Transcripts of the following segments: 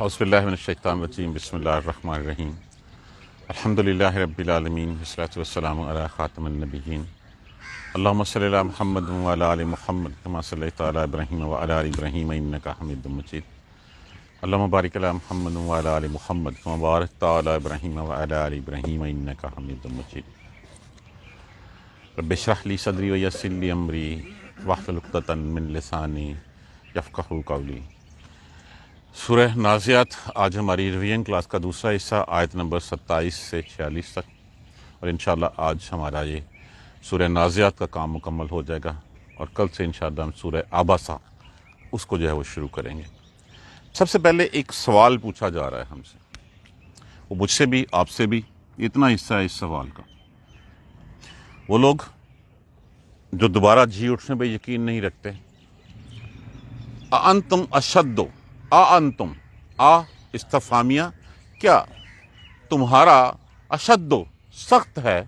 اعوذ باللہ من الشیطان الرجیم بسم اللہ الرحمن الرحیم الحمدللہ رب العالمین والصلاۃ والسلام علی خاتم النبیین اللہم صلی علی محمد وعلی آل محمد کما صلیت علی ابراہیم وعلی آل ابراہیم انک حمید مجید اللہم بارک علی محمد وعلی آل محمد کما بارکت علی ابراہیم وعلی آل ابراہیم انک حمید مجید رب اشرح لی صدری ویسر لی امری واحلل عقدۃ من لسانی یفقہوا قولی۔ سورہ نازعات آج ہماری ریویژن کلاس کا دوسرا حصہ آیت نمبر 27 سے 46 تک، اور انشاءاللہ آج ہمارا یہ سورہ نازعات کا کام مکمل ہو جائے گا، اور کل سے انشاءاللہ ہم سورہ عبسہ اس کو جو ہے وہ شروع کریں گے۔ سب سے پہلے ایک سوال پوچھا جا رہا ہے ہم سے، وہ مجھ سے بھی آپ سے بھی، اتنا حصہ ہے اس سوال کا۔ وہ لوگ جو دوبارہ جی اٹھنے پہ یقین نہیں رکھتے، اَأَنْتُمْ أَشَدُّ انتم استفہامیہ، کیا تمہارا اشد سخت ہے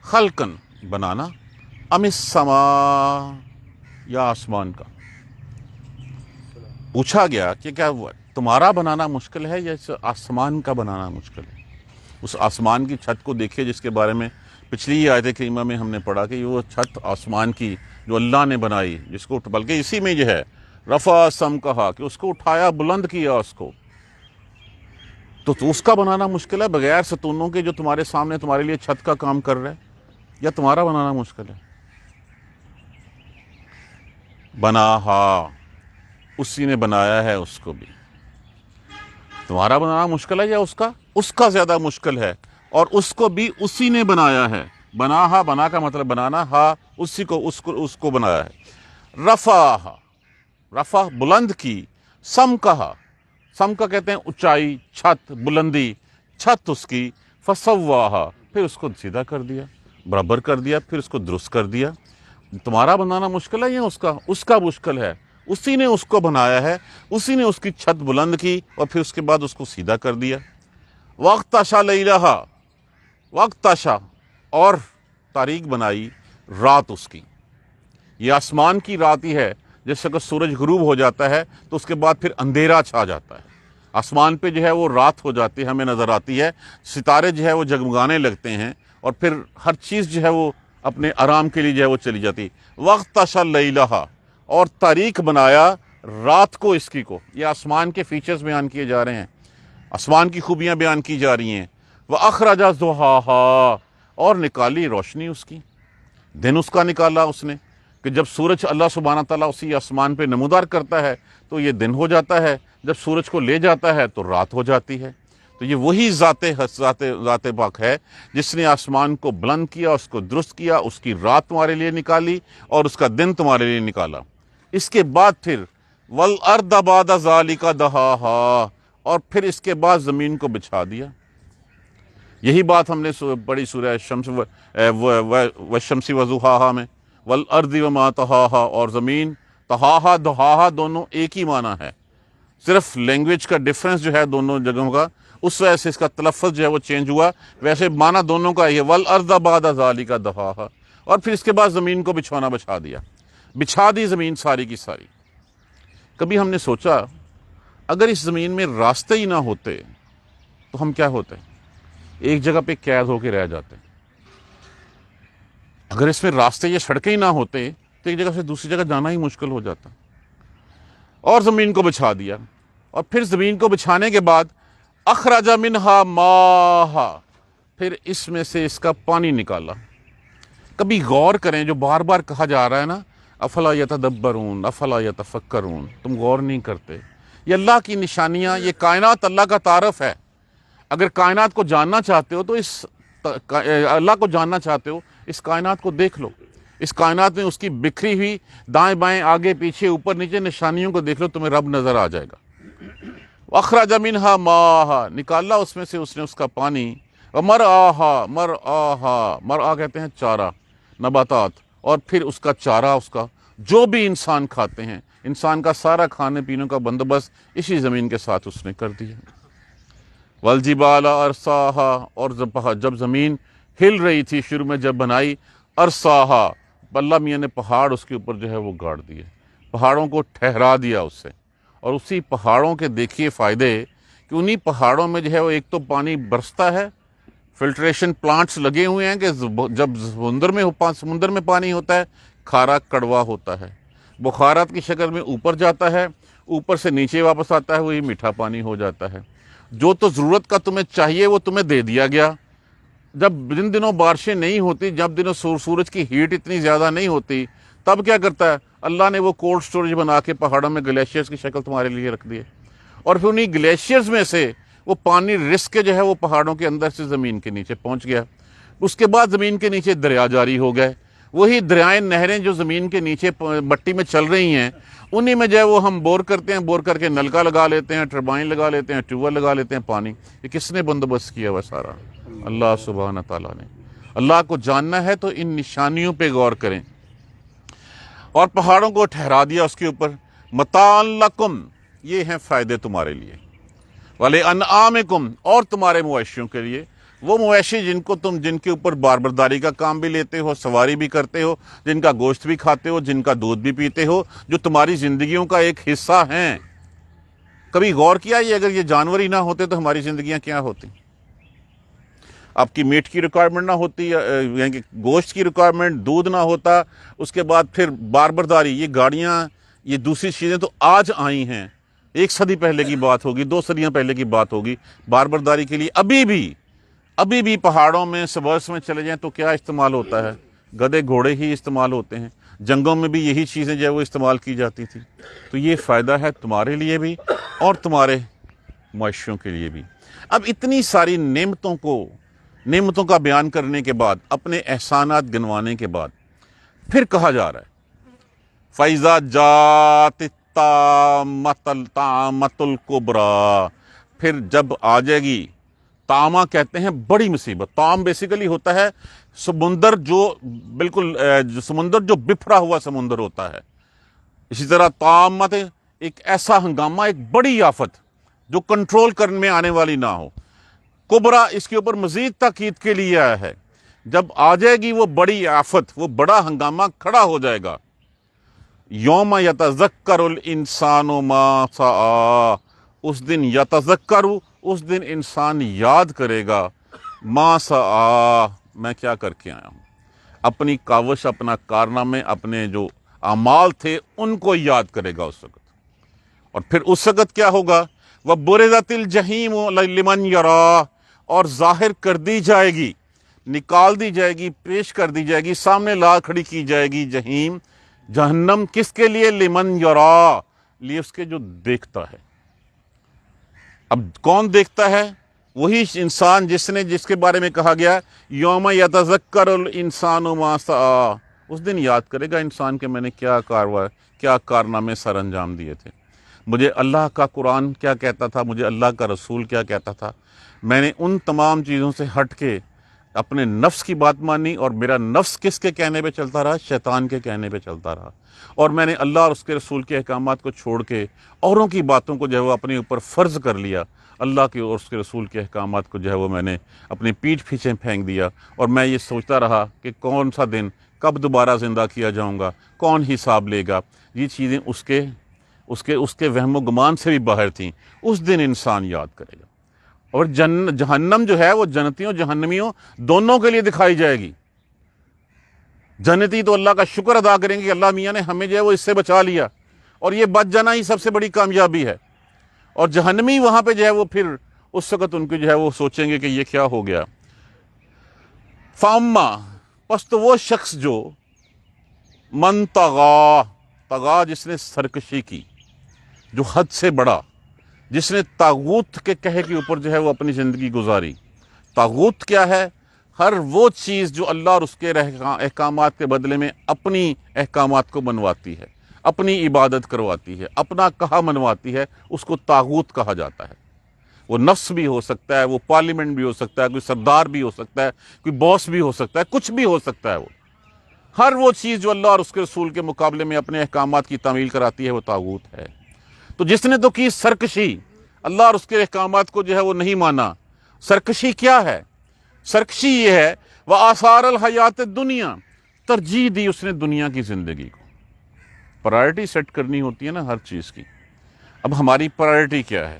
خلقن بنانا، ام السماء یا آسمان کا؟ پوچھا گیا کہ کیا تمہارا بنانا مشکل ہے یا آسمان کا بنانا مشکل ہے؟ اس آسمان کی چھت کو دیکھیے جس کے بارے میں پچھلی آیت کریمہ میں ہم نے پڑھا کہ وہ چھت آسمان کی جو اللہ نے بنائی، جس کو بلکہ اسی میں جو ہے رفع سم کہا کہ اس کو اٹھایا، بلند کیا اس کو، تو اس کا بنانا مشکل ہے بغیر ستونوں کے جو تمہارے سامنے تمہارے لیے چھت کا کام کر رہا ہے، یا تمہارا بنانا مشکل ہے؟ بناہا، اسی نے بنایا ہے اس کو بھی۔ تمہارا بنانا مشکل ہے یا اس کا زیادہ مشکل ہے، اور اس کو بھی اسی نے بنایا ہے۔ بناہا، بنا کا مطلب بنانا، ہا اسی کو اس کو بنایا ہے۔ رفعہا، رفع بلند کی، سم کہا، سم کا کہتے ہیں اونچائی، چھت، بلندی، چھت اس کی، فسواہا، پھر اس کو سیدھا کر دیا، برابر کر دیا، پھر اس کو درست کر دیا۔ تمہارا بنانا مشکل ہے یا اس کا مشکل ہے؟ اسی نے اس کو بنایا ہے، اسی نے اس کی چھت بلند کی اور پھر اس کے بعد اس کو سیدھا کر دیا۔ وَاغْطَشَ لَيْلَهَا، وَاغْطَشَ، اور تاریک بنائی رات اس کی۔ یہ آسمان کی رات ہی ہے، جیسے کہ سورج غروب ہو جاتا ہے تو اس کے بعد پھر اندھیرا چھا جاتا ہے، آسمان پہ جو ہے وہ رات ہو جاتی ہے، ہمیں نظر آتی ہے، ستارے جو ہے وہ جگمگانے لگتے ہیں، اور پھر ہر چیز جو ہے وہ اپنے آرام کے لیے جو ہے وہ چلی جاتی۔ وَاغْطَشَ لَيْلَهَا، اور تاریک بنایا رات کو اس کی کو۔ یہ آسمان کے فیچرز بیان کیے جا رہے ہیں، آسمان کی خوبیاں بیان کی جا رہی ہیں۔ وَأَخْرَجَ ضُحَاهَا، اور نکالی روشنی اس کی، دن اس کا نکالا اس نے، کہ جب سورج اللہ سبحانہ تعالیٰ اسی آسمان پہ نمودار کرتا ہے تو یہ دن ہو جاتا ہے، جب سورج کو لے جاتا ہے تو رات ہو جاتی ہے۔ تو یہ وہی ذات پاک ہے جس نے آسمان کو بلند کیا، اس کو درست کیا، اس کی رات تمہارے لیے نکالی اور اس کا دن تمہارے لیے نکالا۔ اس کے بعد پھر وَالْأَرْضَ بَعْدَ ذَلِكَ دَحَاهَا، اور پھر اس کے بعد زمین کو بچھا دیا۔ یہی بات ہم نے پڑھی سورہ شمس والشمس وضحاہا میں، والارض وما طحاہا، اور زمین، طحاہا دحاہا دونوں ایک ہی معنی ہے، صرف لینگویج کا ڈفرنس جو ہے دونوں جگہوں کا، اس وجہ سے اس کا تلفظ جو ہے وہ چینج ہوا، ویسے معنی دونوں کا یہ والارض بعد ذالک دحاہا، اور پھر اس کے بعد زمین کو بچھونا بچھا دیا، بچھا دی زمین ساری کی ساری۔ کبھی ہم نے سوچا اگر اس زمین میں راستے ہی نہ ہوتے تو ہم کیا ہوتے؟ ایک جگہ پہ قید ہو کے رہ جاتے۔ اگر اس میں راستے یا سڑکیں ہی نہ ہوتے تو ایک جگہ سے دوسری جگہ جانا ہی مشکل ہو جاتا۔ اور زمین کو بچھا دیا، اور پھر زمین کو بچھانے کے بعد اخرج منہا ماہا، پھر اس میں سے اس کا پانی نکالا۔ کبھی غور کریں، جو بار بار کہا جا رہا ہے نا، افلا یتدبرون افلا یتفکرون، تم غور نہیں کرتے۔ یہ اللہ کی نشانیاں، یہ کائنات اللہ کا تعارف ہے۔ اگر کائنات کو جاننا چاہتے ہو تو اللہ کو جاننا چاہتے ہو، اس کائنات کو دیکھ لو۔ اس کائنات میں اس کی بکھری ہوئی دائیں بائیں آگے پیچھے اوپر نیچے نشانیوں کو دیکھ لو، تمہیں رب نظر آ جائے گا۔ اخرج منہا ماہا، نکالا اس میں سے اس نے اس کا پانی، ومرعاہا، مرعاہا، مرعا کہتے ہیں چارہ، نباتات، اور پھر اس کا چارہ، اس کا جو بھی انسان کھاتے ہیں، انسان کا سارا کھانے پینے کا بندوبست اسی زمین کے ساتھ اس نے کر دیا۔ والجبال ارساہا، اور جب زمین ہل رہی تھی شروع میں جب بنائی، ارساہا، اللہ میاں نے پہاڑ اس کے اوپر جو ہے وہ گاڑ دیے، پہاڑوں کو ٹھہرا دیا اس سے۔ اور اسی پہاڑوں کے دیکھیے فائدے کہ انہی پہاڑوں میں جو ہے وہ ایک تو پانی برستا ہے، فلٹریشن پلانٹس لگے ہوئے ہیں کہ جب سمندر میں پانی ہوتا ہے کھارا کڑوا ہوتا ہے، بخارات کی شکل میں اوپر جاتا ہے، اوپر سے نیچے واپس آتا ہے، وہی میٹھا پانی ہو جاتا ہے۔ جو تو ضرورت کا تمہیں چاہیے وہ تمہیں دے دیا گیا۔ جب جن دنوں بارشیں نہیں ہوتی، جب دنوں سورج کی ہیٹ اتنی زیادہ نہیں ہوتی، تب کیا کرتا ہے اللہ نے وہ کولڈ سٹوریج بنا کے پہاڑوں میں گلیشیئرز کی شکل تمہارے لیے رکھ دی ہے، اور پھر انہی گلیشیئرز میں سے وہ پانی رس کے جو ہے وہ پہاڑوں کے اندر سے زمین کے نیچے پہنچ گیا۔ اس کے بعد زمین کے نیچے دریا جاری ہو گئے، وہی دریائیں نہریں جو زمین کے نیچے مٹی میں چل رہی ہیں، انہی میں جو ہے وہ ہم بور کرتے ہیں، بور کر کے نلکا لگا لیتے ہیں، ٹربائن لگا لیتے ہیں، ٹیوب ویل لگا لیتے ہیں۔ پانی یہ کس نے بندوبست کیا ہوا سارا؟ اللہ سبحانہ تعالیٰ نے۔ اللہ کو جاننا ہے تو ان نشانیوں پہ غور کریں۔ اور پہاڑوں کو ٹھہرا دیا اس کے اوپر، متاع لکم، یہ ہیں فائدے تمہارے لیے، وَلِأَنْعَامِكُمْ، اور تمہارے مویشیوں کے لیے، وہ مویشی جن کے اوپر باربرداری کا کام بھی لیتے ہو، سواری بھی کرتے ہو، جن کا گوشت بھی کھاتے ہو، جن کا دودھ بھی پیتے ہو، جو تمہاری زندگیوں کا ایک حصہ ہیں۔ کبھی غور کیا یہ اگر یہ جانور ہی نہ ہوتے تو ہماری زندگیاں کیا ہوتی؟ آپ کی میٹ کی ریکوائرمنٹ نہ ہوتی، یعنی کہ گوشت کی ریکوائرمنٹ، دودھ نہ ہوتا، اس کے بعد پھر باربرداری، یہ گاڑیاں، یہ دوسری چیزیں تو آج آئی ہیں، 1 صدی پہلے کی بات ہوگی، 2 صدیاں پہلے کی بات ہوگی۔ باربرداری کے لیے ابھی بھی پہاڑوں میں سبرس میں چلے جائیں تو کیا استعمال ہوتا ہے؟ گدھے گھوڑے ہی استعمال ہوتے ہیں، جنگوں میں بھی یہی چیزیں جو ہے وہ استعمال کی جاتی تھی۔ تو یہ فائدہ ہے تمہارے لیے بھی اور تمہارے معاشیوں کے لیے بھی۔ اب اتنی ساری نعمتوں کا بیان کرنے کے بعد، اپنے احسانات گنوانے کے بعد، پھر کہا جا رہا ہے فَإِذَا جَاءَتِ الطَّامَّةُ الْكُبْرَىٰ، پھر جب آ جائے گی، طامہ کہتے ہیں بڑی مصیبت۔ طام بیسیکلی ہوتا ہے سمندر جو بپھرا ہوا سمندر ہوتا ہے۔ اسی طرح طامت ایک ایسا ہنگامہ، ایک بڑی آفت جو کنٹرول کرنے میں آنے والی نہ ہو۔ کبرا اس کے اوپر مزید تاکید کے لیے آیا ہے، جب آ جائے گی وہ بڑی آفت، وہ بڑا ہنگامہ کھڑا ہو جائے گا۔ یوم یتذکر الانسان ما سعی، اس دن یتذکر، اس دن انسان یاد کرے گا، ما سعی، میں کیا کر کے آیا ہوں، اپنی کاوش، اپنا کارنامے، اپنے جو اعمال تھے ان کو یاد کرے گا اس وقت۔ اور پھر اس وقت کیا ہوگا؟ وَبُرِزَتِ الْجَحِیمُ لِمَنْ یَرَىٰ، اور ظاہر کر دی جائے گی، نکال دی جائے گی، پیش کر دی جائے گی، سامنے لا کھڑی کی جائے گی جہنم۔ جہنم کس کے لیے؟ لمن یرا، لیے اس کے جو دیکھتا ہے۔ اب کون دیکھتا ہے؟ وہی انسان جس کے بارے میں کہا گیا یوم یتذکر الانسان ما سعی، اس دن یاد کرے گا انسان کہ میں نے کیا کارنامے سر انجام دیے تھے، مجھے اللہ کا قرآن کیا کہتا تھا، مجھے اللہ کا رسول کیا کہتا تھا، میں نے ان تمام چیزوں سے ہٹ کے اپنے نفس کی بات مانی، اور میرا نفس کس کے کہنے پہ چلتا رہا؟ شیطان کے کہنے پہ چلتا رہا، اور میں نے اللہ اور اس کے رسول کے احکامات کو چھوڑ کے اوروں کی باتوں کو جو ہے وہ اپنے اوپر فرض کر لیا، اللہ کے اور اس کے رسول کے احکامات کو جو ہے وہ میں نے اپنی پیٹھ پیچھے پھینک دیا، اور میں یہ سوچتا رہا کہ کون سا دن، کب دوبارہ زندہ کیا جاؤں گا، کون حساب لے گا۔ یہ چیزیں اس کے وہم و گمان سے بھی باہر تھیں۔ اس دن انسان یاد کرے گا، اور جہنم جو ہے وہ جنتیوں جہنمیوں دونوں کے لیے دکھائی جائے گی۔ جنتی تو اللہ کا شکر ادا کریں گے کہ اللہ میاں نے ہمیں جو ہے وہ اس سے بچا لیا، اور یہ بچ جانا ہی سب سے بڑی کامیابی ہے۔ اور جہنمی وہاں پہ جو ہے وہ پھر اس وقت ان کی جو ہے وہ سوچیں گے کہ یہ کیا ہو گیا۔ فاما، پس تو وہ شخص جو من طغا، جس نے سرکشی کی، جو حد سے بڑا، جس نے طاغوت کے کہے کے اوپر جو ہے وہ اپنی زندگی گزاری۔ طاغوت کیا ہے؟ ہر وہ چیز جو اللہ اور اس کے احکامات کے بدلے میں اپنی احکامات کو منواتی ہے، اپنی عبادت کرواتی ہے، اپنا کہا منواتی ہے، اس کو طاغوت کہا جاتا ہے۔ وہ نفس بھی ہو سکتا ہے، وہ پارلیمنٹ بھی ہو سکتا ہے، کوئی سردار بھی ہو سکتا ہے، کوئی باس بھی ہو سکتا ہے، کچھ بھی ہو سکتا ہے۔ وہ ہر وہ چیز جو اللہ اور اس کے رسول کے مقابلے میں اپنے احکامات کی تعمیل کراتی ہے وہ طاغوت ہے۔ تو جس نے تو کی سرکشی، اللہ اور اس کے احکامات کو جو ہے وہ نہیں مانا۔ سرکشی کیا ہے؟ سرکشی یہ ہے وآثار الحیات الدنیا، ترجیح دی اس نے دنیا کی زندگی کو۔ پرائرٹی سیٹ کرنی ہوتی ہے نا ہر چیز کی۔ اب ہماری پرائرٹی کیا ہے؟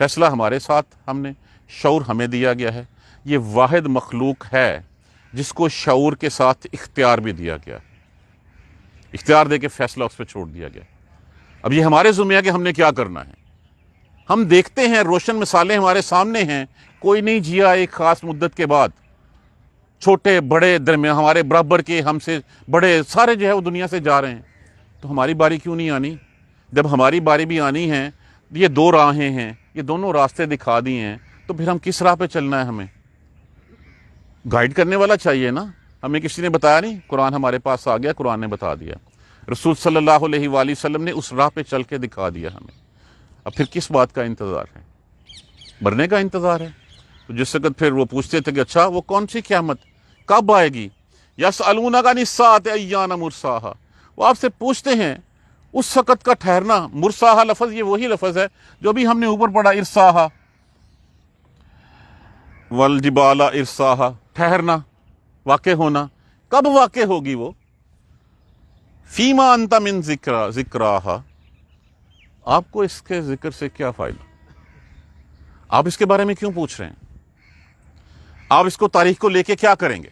فیصلہ ہمارے ساتھ ہم نے، شعور ہمیں دیا گیا ہے. یہ واحد مخلوق ہے جس کو شعور کے ساتھ اختیار بھی دیا گیا، اختیار دے کے فیصلہ اس پہ چھوڑ دیا گیا. اب یہ ہمارے ذمہ ہے کہ ہم نے کیا کرنا ہے. ہم دیکھتے ہیں، روشن مثالیں ہمارے سامنے ہیں. کوئی نہیں جیا ایک خاص مدت کے بعد، چھوٹے بڑے درمیان ہمارے برابر کے، ہم سے بڑے سارے جو ہے وہ دنیا سے جا رہے ہیں. تو ہماری باری کیوں نہیں آنی؟ جب ہماری باری بھی آنی ہے، یہ دو راہیں ہیں، یہ دونوں راستے دکھا دیے ہیں، تو پھر ہم کس راہ پہ چلنا ہے؟ ہمیں گائیڈ کرنے والا چاہیے نا. ہمیں کسی نے بتایا نہیں، قرآن ہمارے پاس آ گیا، قرآن نے بتا دیا. رسول صلی اللہ علیہ وآلہ وسلم نے اس راہ پہ چل کے دکھا دیا ہمیں. اب پھر کس بات کا انتظار ہے؟ مرنے کا انتظار ہے. تو جس وقت پھر وہ پوچھتے تھے کہ اچھا وہ کون سی قیامت کب آئے گی؟ یسألونک عن الساعۃ ایان مرساہا، وہ آپ سے پوچھتے ہیں اس وقت کا ٹھہرنا. مرساہا لفظ یہ وہی لفظ ہے جو بھی ہم نے اوپر پڑھا، ارساہا والجبال ارساہا، ٹھہرنا، واقع ہونا. کب واقع ہوگی وہ؟ فیما انت من ذکراہا، آپ کو اس کے ذکر سے کیا فائدہ؟ آپ اس کے بارے میں کیوں پوچھ رہے ہیں؟ آپ اس کو تاریخ کو لے کے کیا کریں گے؟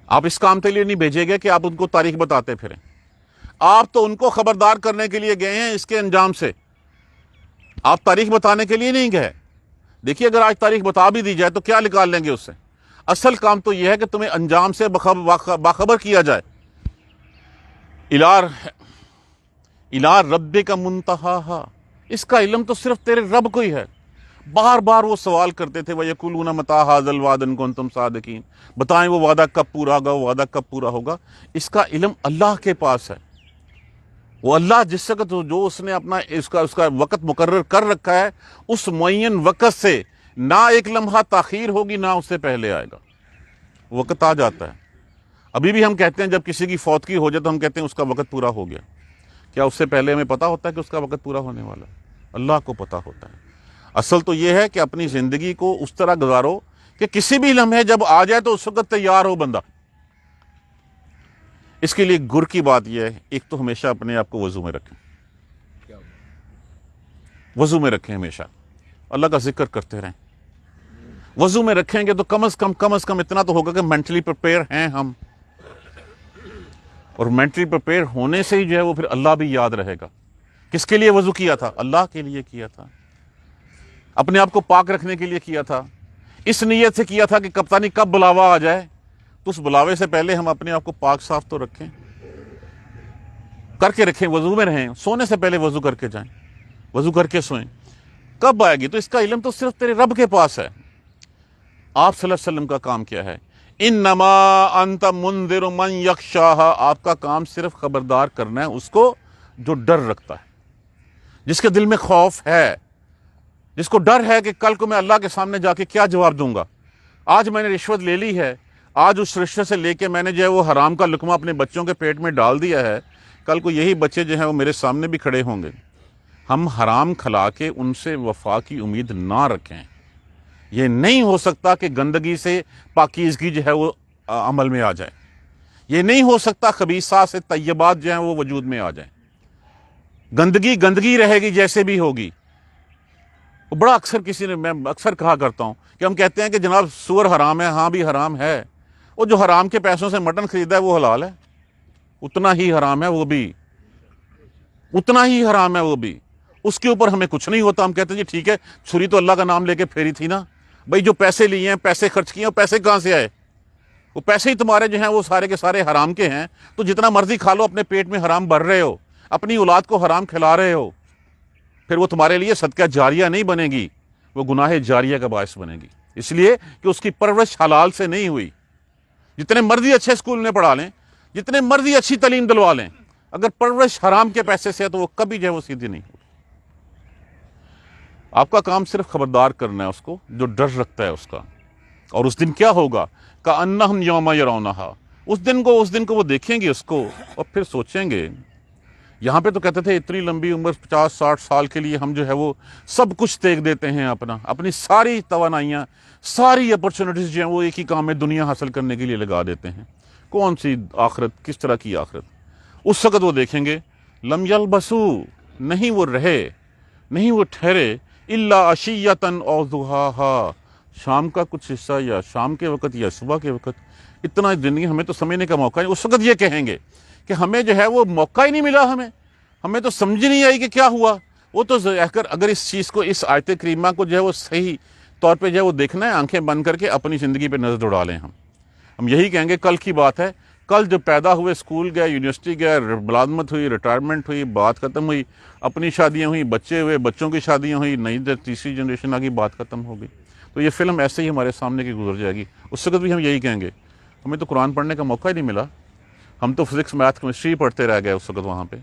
آپ اس کام کے لیے نہیں بھیجے گئے کہ آپ ان کو تاریخ بتاتے پھریں. آپ تو ان کو خبردار کرنے کے لیے گئے ہیں اس کے انجام سے، آپ تاریخ بتانے کے لیے نہیں گئے. دیکھیے اگر آج تاریخ بتا بھی دی جائے تو کیا نکال لیں گے اس سے؟ اصل کام تو یہ ہے کہ تمہیں انجام سے باخبر کیا جائے. اِلیٰ رَبِّکَ مُنتَہاہا، اس کا علم تو صرف تیرے رب کو ہی ہے. بار بار وہ سوال کرتے تھے، وَيَقُولُونَ مَتَىٰ هَٰذَا الْوَعْدُ إِن كُنتُمْ صَادِقِينَ، بتائیں وہ وعدہ کب پورا ہوگا، وہ وعدہ کب پورا ہوگا. اس کا علم اللہ کے پاس ہے. وہ اللہ جس وقت جو اس نے اپنا اس کا وقت مقرر کر رکھا ہے، اس معین وقت سے نہ ایک لمحہ تاخیر ہوگی، نہ اس سے پہلے آئے گا. وقت آ جاتا ہے. ابھی بھی ہم کہتے ہیں جب کسی کی فوتگی ہو جائے تو ہم کہتے ہیں اس کا وقت پورا ہو گیا. کیا اس سے پہلے ہمیں پتا ہوتا ہے کہ اس کا وقت پورا ہونے والا ہے؟ اللہ کو پتا ہوتا ہے. اصل تو یہ ہے کہ اپنی زندگی کو اس طرح گزارو کہ کسی بھی لمحے جب آ جائے تو اس وقت تیار ہو بندہ. اس کے لیے گر کی بات یہ ہے، ایک تو ہمیشہ اپنے آپ کو وضو میں رکھیں، وضو میں رکھیں، ہمیشہ اللہ کا ذکر کرتے رہیں. وضو میں رکھیں گے تو کم از کم اتنا تو ہوگا کہ مینٹلی پریپیئر ہیں ہم. اور مینٹلی پریپیئر ہونے سے ہی جو ہے وہ پھر اللہ بھی یاد رہے گا. کس کے لیے وضو کیا تھا؟ اللہ کے لیے کیا تھا، اپنے آپ کو پاک رکھنے کے لیے کیا تھا. اس نیت سے کیا تھا کہ کپتانی کب بلاوا آ جائے تو اس بلاوے سے پہلے ہم اپنے آپ کو پاک صاف تو رکھیں، کر کے رکھیں، وضو میں رہیں. سونے سے پہلے وضو کر کے جائیں، وضو کر کے سوئیں. کب آئے گی؟ تو اس کا علم تو صرف تیرے رب کے پاس ہے. آپ صلی اللہ علیہ وسلم کا کام کیا ہے؟ انما انت منذر من یخشاہا، آپ کا کام صرف خبردار کرنا ہے اس کو جو ڈر رکھتا ہے، جس کے دل میں خوف ہے، جس کو ڈر ہے کہ کل کو میں اللہ کے سامنے جا کے کیا جواب دوں گا. آج میں نے رشوت لے لی ہے، آج اس رشوت سے لے کے میں نے جو ہے وہ حرام کا لقمہ اپنے بچوں کے پیٹ میں ڈال دیا ہے، کل کو یہی بچے جو ہیں وہ میرے سامنے بھی کھڑے ہوں گے. ہم حرام کھلا کے ان سے وفا کی امید نہ رکھیں. یہ نہیں ہو سکتا کہ گندگی سے پاکیزگی جو ہے وہ عمل میں آ جائے. یہ نہیں ہو سکتا خبیثات سے طیبات جو ہیں وہ وجود میں آ جائیں. گندگی رہے گی جیسے بھی ہوگی. بڑا اکثر کسی نے، میں اکثر کہا کرتا ہوں کہ ہم کہتے ہیں کہ جناب سور حرام ہے. ہاں بھی حرام ہے. وہ جو حرام کے پیسوں سے مٹن خریدا ہے وہ حلال ہے، اتنا ہی حرام ہے وہ بھی، اتنا ہی حرام ہے وہ بھی. اس کے اوپر ہمیں کچھ نہیں ہوتا. ہم کہتے ہیں جی ٹھیک ہے، چھری تو اللہ کا نام لے کے پھیری تھی نا. بھائی جو پیسے لیے ہیں، پیسے خرچ کیے ہیں، پیسے کہاں سے آئے؟ وہ پیسے ہی تمہارے جو ہیں وہ سارے کے سارے حرام کے ہیں. تو جتنا مرضی کھا لو، اپنے پیٹ میں حرام بھر رہے ہو، اپنی اولاد کو حرام کھلا رہے ہو. پھر وہ تمہارے لیے صدقہ جاریہ نہیں بنے گی، وہ گناہ جاریہ کا باعث بنے گی. اس لیے کہ اس کی پرورش حلال سے نہیں ہوئی. جتنے مرضی اچھے اسکول میں پڑھا لیں، جتنے مرضی اچھی تعلیم دلوا لیں، اگر پرورش حرام کے پیسے سے ہے تو وہ کبھی جو ہے وہ سیدھی نہیں ہوگی. آپ کا کام صرف خبردار کرنا ہے اس کو جو ڈر رکھتا ہے اس کا. اور اس دن کیا ہوگا؟ کأنہم یوم یرونہا، اس دن کو وہ دیکھیں گے اس کو اور پھر سوچیں گے. یہاں پہ تو کہتے تھے اتنی لمبی عمر 50-60 سال کے لیے ہم جو ہے وہ سب کچھ تیگ دیتے ہیں، اپنی ساری توانائیاں، ساری اپرچونٹیز جو ہیں وہ ایک ہی کام میں دنیا حاصل کرنے کے لیے لگا دیتے ہیں. کون سی آخرت؟ کس طرح کی آخرت؟ اس وقت وہ دیکھیں گے لم یلبسو، نہیں وہ رہے، نہیں وہ ٹھہرے الا عشیۃ او ضحاہا، شام کا کچھ حصہ یا شام کے وقت یا صبح کے وقت، اتنا زندگی ہمیں تو سمجھنے کا موقع نہیں۔ اس وقت یہ کہیں گے کہ ہمیں جو ہے وہ موقع ہی نہیں ملا، ہمیں تو سمجھ نہیں آئی کہ کیا ہوا۔ وہ تو اگر اس چیز کو، اس آیت کریمہ کو جو ہے وہ صحیح طور پہ جو ہے وہ دیکھنا ہے، آنکھیں بند کر کے اپنی زندگی پہ نظر دوڑا لیں۔ ہم یہی کہیں گے کل کی بات ہے، کل جو پیدا ہوئے، اسکول گئے، یونیورسٹی گئے، ملازمت ہوئی، ریٹائرمنٹ ہوئی، بات ختم ہوئی، اپنی شادیاں ہوئی، بچے ہوئے، بچوں کی شادیاں ہوئی، نئی تیسری جنریشن آ گئی، بات ختم ہو گئی۔ تو یہ فلم ایسے ہی ہمارے سامنے کی گزر جائے گی۔ اس وقت بھی ہم یہی کہیں گے ہمیں تو قرآن پڑھنے کا موقع ہی نہیں ملا، ہم تو فزکس، میتھ، کیمسٹری پڑھتے رہ گئے اس وقت وہاں پہ۔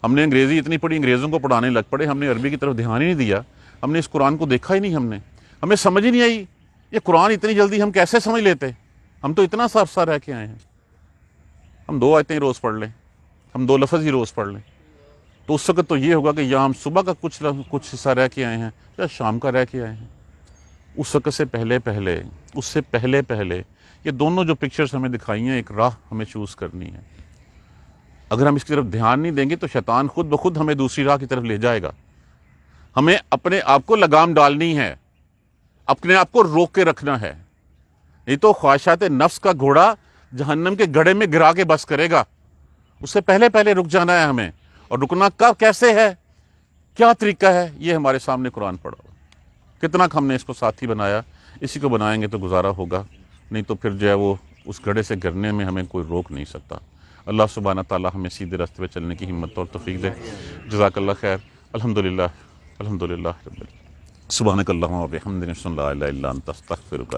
ہم نے انگریزی اتنی پڑھی، انگریزوں کو پڑھانے لگ پڑے، ہم نے عربی کی طرف دھیان ہی نہیں دیا، ہم نے اس قرآن کو دیکھا ہی نہیں، ہمیں سمجھ ہی نہیں آئی یہ قرآن اتنی جلدی ہم کیسے سمجھ لیتے۔ ہم تو اتنا سا عرصہ رہ کے آئے ہیں، ہم 2 آیتیں روز پڑھ لیں، ہم 2 لفظ ہی روز پڑھ لیں، تو اس وقت تو یہ ہوگا کہ یا ہم صبح کا کچھ حصہ رہ کے آئے ہیں یا شام کا رہ کے آئے ہیں۔ اس وقت سے پہلے یہ دونوں جو پکچرز ہمیں دکھائی ہیں، ایک راہ ہمیں چوز کرنی ہے۔ اگر ہم اس کی طرف دھیان نہیں دیں گے تو شیطان خود بخود ہمیں دوسری راہ کی طرف لے جائے گا۔ ہمیں اپنے آپ کو لگام ڈالنی ہے، اپنے آپ کو روک کے رکھنا ہے، نہیں تو خواہشات نفس کا گھوڑا جہنم کے گڑھے میں گرا کے بس کرے گا۔ اس سے پہلے رک جانا ہے ہمیں، اور رکنا کب، کیسے ہے، کیا طریقہ ہے، یہ ہمارے سامنے قرآن پڑھا ہوا۔ کتنا ہم نے اس کو ساتھی بنایا، اسی کو بنائیں گے تو گزارا ہوگا، نہیں تو پھر جو ہے وہ اس گڑھے سے گرنے میں ہمیں کوئی روک نہیں سکتا۔ اللہ سبحانہ تعالیٰ ہمیں سیدھے راستے پہ چلنے کی ہمت اور توفیق دے۔ جزاک اللہ خیر۔ الحمدللہ رب العالمین۔ سبحانک اللہم و بحمدک، اشہد ان لا الہ الا انت، استغفرک۔